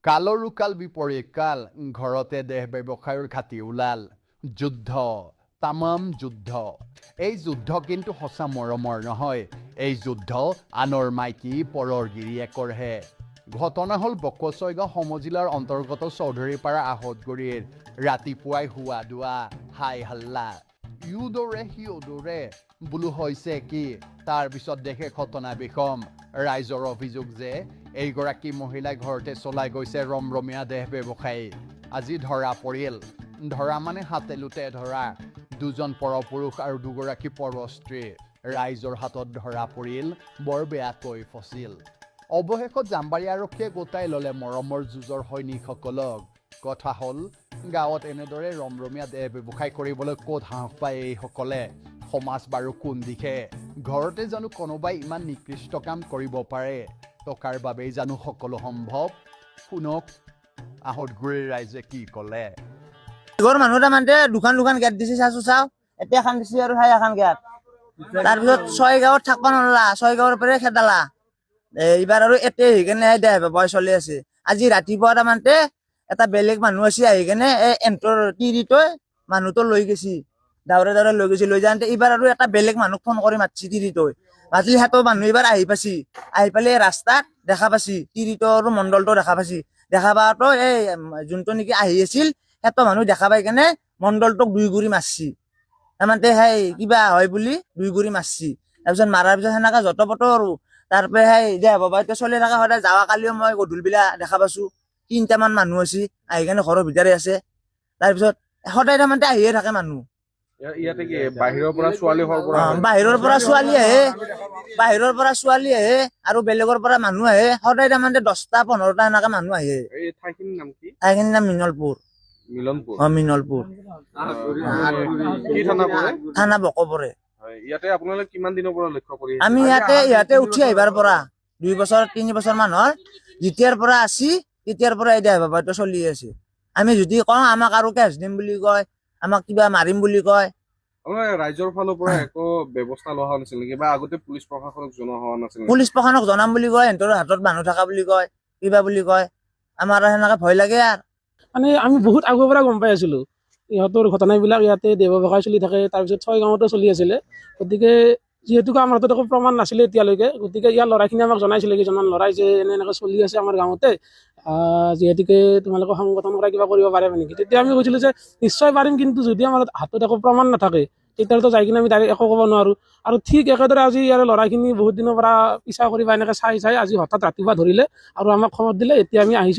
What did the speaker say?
কালৰো কাল বিপৰীত কাল ঘৰতে দেহ ব্যৱসায়ৰ ঘাটি ওলাল যুদ্ধ তামাম যুদ্ধ এই যুদ্ধ কিন্তু সঁচা মৰমৰ নহয় এই যুদ্ধ আনৰ মাইকী পৰৰ গিৰিয়েকৰহে ঘটনা হ'ল বকচৈগাঁও সমজিলাৰ অন্তৰ্গত চৌধুৰীপাৰা আহতগুৰিৰ ৰাতিপুৱাই হোৱা দোৱা হাই হাল্লা ইউদৰে সিউদৰে বোলো হৈছে কি তাৰপিছত দেখে ঘটনা বিষম ৰাইজৰ অভিযোগ যে এইগৰাকী মহিলাই ঘৰতে চলাই গৈছে ৰমৰমীয়া দেহ ব্যৱসায়ী আজি ধৰা পৰিল ধৰা মানে হাতেলোতে ধৰা দুজন পৰপুৰুষ আৰু দুগৰাকী পৰস্ত্ৰী ৰাইজৰ হাতত ধৰা পৰিল বৰ বেয়াকৈ ফচিল অৱশেষত জাম্বাৰী আৰক্ষীয়ে গোটাই ল'লে মৰমৰ যুঁজৰ সৈনিকসকলক কথা হ'ল গাঁৱত এনেদৰে ৰমৰমীয়া দেহ ব্যৱসায় কৰিবলৈ ক'ত সাহস পায় এইসকলে সমাজ বাৰু কোন দিশে ঘৰতে জানো কোনোবাই ইমান নিকৃষ্ট কাম কৰিব পাৰে টকাৰ বাবেই জানো সকলো সম্ভৱ শুনক আহতগুৰিৰ ৰাইজে কি ক'লে ঘৰ মানুহ তাৰমানে দুখন গেট দিছে চাওঁ এতিয়া এখন দিছে আৰু হাই এখন গেট তাৰপিছত 6 গাঁৱত থাকব নলা 6 গাঁৱৰ পৰা খেদালা এইবাৰ আৰু এতে আহি কেনে দেহ ব্যৱসায় চলি আছে আজি ৰাতিপুৱা তাৰমানে এটা বেলেগ মানুহ আছে আহি কেনে এন্টৰ তিৰিটোই মানুহটো লৈ গৈছি দাউৰে লৈ গৈছি লৈ যাওঁতে এইবাৰ আৰু এটা বেলেগ মানুহক ফোন কৰি মাতছি তিৰিটোই মাতলি হাতো মানুহ এইবাৰ আহি পালে ৰাস্তাত দেখা পাছি তিৰিটো আৰু মণ্ডলটো দেখা পাওঁতো এই যোনটো নেকি আহি আছিল সেইটো মানুহ দেখা পাই কেনে মণ্ডলটোক 2 গুৰি মাৰছি তাৰমানে সেই কিবা হয় বুলি 2 গুৰি মাৰছি তাৰপিছত মাৰাৰ পিছত সেনেকা যত পত আৰু তাৰপৰা সেই দেহ ব্যৱসায়টো চলি থকা সদায় যাৱা কালিও মই গধূলিবেলা দেখা পাইছো 3টামান মানুহ আছে আহি কেনে ঘৰৰ ভিতৰে আছে তাৰপিছত সদায় তাৰমানে আহিয়ে থাকে মানুহ ইয়াতে কি বাহিৰৰ পৰা ছোৱালী হৰ পৰা বাহিৰৰ পৰা ছোৱালী আহে আৰু বেলেগৰ পৰা মানুহ আহে সদায় তাৰমানে 10টা 15টা এনেকা মানুহ আহে এই ঠাইখিনিৰ নাম কি ঠাইখিনিৰ নাম মিনলপুৰ মিনলপুৰ কি থানা পৰে থানা বকপৰে ইয়াতে আপোনালোকে কিমান দিনৰ পৰা লক্ষ্য কৰি আমি ইয়াতে উঠি আহিবাৰ পৰা 2 বছৰ 3 বছৰ মান হ'ল যেতিয়াৰ পৰা আছি তেতিয়াৰ পৰা এই দেহ ব্যৱসায়টো চলি আছে আমি যদি কওঁ আমাক আৰু কেছ দিম বুলি কয় আমাক কিবা মাৰিম বুলি কয় আপোনালোকে ৰাইজৰ ফালৰ পৰা একো ব্যৱস্থা লোৱা নাছিল নেকি বা আগতে পুলিচ প্ৰশাসনক জনোৱা হোৱা নাছিল পুলিচ প্ৰশাসনক জনাম বুলি কয় সিহঁতৰ হাতত মানুহ থকা বুলি কয় কিবা বুলি কয় আমাৰ সেনেকে ভয় লাগে আৰু মানে আমি বহুত আগৰ পৰা গম পাই আছিলো ইহঁতৰ ঘটনাবিলাক ইয়াতে দেহ ব্যৱসায় চলি থাকে তাৰপিছত 6 গাঁৱতো চলি আছিলে গতিকে যিহেতু আমাৰ হাতত একো প্ৰমাণ নাছিলে এতিয়ালৈকে গতিকে ইয়াৰ ল'ৰাখিনি আমাক জনাইছিলে কিছুমান ল'ৰাই যে এনেকৈ চলি আছে আমাৰ গাঁৱতে যিহেতুকে তোমালোকে সংগঠন কৰা কিবা কৰিব পাৰে নেকি তেতিয়া আমি কৈছিলো যে নিশ্চয় পাৰিম কিন্তু যদি আমাৰ হাতত একো প্ৰমাণ নাথাকে তেতিয়াতো যাই কিনে আমি ডাইৰেক্ট একো ক'ব নোৱাৰো আৰু ঠিক একেদৰে আজি ইয়াৰ ল'ৰাখিনি বহুত দিনৰ পৰা পিছা কৰি বা এনেকৈ চাই আজি হঠাৎ ৰাতিপুৱা ধৰিলে আৰু আমাক খবৰ দিলে এতিয়া আমি আহিছো